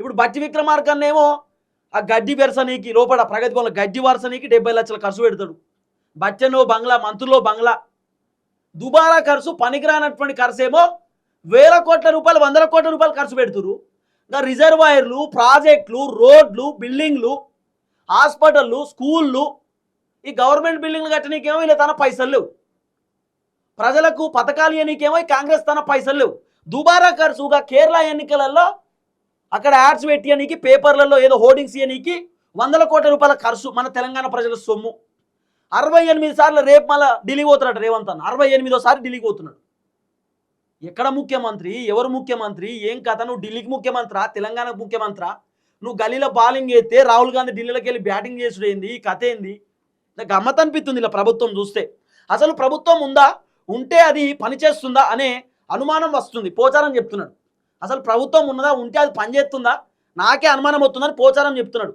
ఇప్పుడు బట్టి విక్రమార్కన్నేమో ఆ గడ్డి పెరసనీకి లోపల ప్రగతి భవన్లో గడ్డి వరసనీకి 70 లక్షలు ఖర్చు పెడతాడు. బచ్చనో బంగ్లా, మంత్రుల్లో బంగ్లా, దుబారా ఖర్చు, పనికిరానటువంటి ఖర్చేమో వేల కోట్ల రూపాయలు, వందల కోట్ల రూపాయలు ఖర్చు పెడుతురు. ఇంకా రిజర్వాయర్లు, ప్రాజెక్టులు, రోడ్లు, బిల్డింగ్లు, హాస్పిటళ్ళు, స్కూళ్ళు, ఈ గవర్నమెంట్ బిల్డింగ్లు కట్టనీకేమో ఇలా తన పైసలు లేవు. ప్రజలకు పథకాలు ఇవ్వనీకేమో ఈ కాంగ్రెస్ తన పైసలు లేవు. దుబారా ఖర్చుగా కేరళ ఎన్నికలలో అక్కడ యాడ్స్ పెట్టియనీకి, పేపర్లలో ఏదో హోర్డింగ్స్ ఇవ్వనీకి వందల కోట్ల రూపాయల ఖర్చు మన తెలంగాణ ప్రజల సొమ్ము. 68 సార్లు రేపు మళ్ళీ ఢిల్లీ పోతున్నాడు రేవంత్ అన్న. 68వ ఢిల్లీకి పోతున్నాడు. ఎక్కడ ముఖ్యమంత్రి, ఎవరు ముఖ్యమంత్రి, ఏం కథ? నువ్వు ఢిల్లీకి ముఖ్యమంత్రా, తెలంగాణకు ముఖ్యమంత్రా? నువ్వు గలీలో బాలింగ్ చేస్తే రాహుల్ గాంధీ ఢిల్లీలోకి వెళ్ళి బ్యాటింగ్ చేసుడు ఏంది? ఈ కథ ఏంది? గమ్మత్ అనిపిస్తుంది ఇలా ప్రభుత్వం చూస్తే. అసలు ప్రభుత్వం ఉందా, ఉంటే అది పనిచేస్తుందా అనే అనుమానం వస్తుంది. పోచారం చెప్తున్నాడు. అసలు ప్రభుత్వం ఉన్నదా, ఉంటే అది పనిచేస్తుందా, నాకే అనుమానం వస్తుందని పోచారం చెప్తున్నాడు.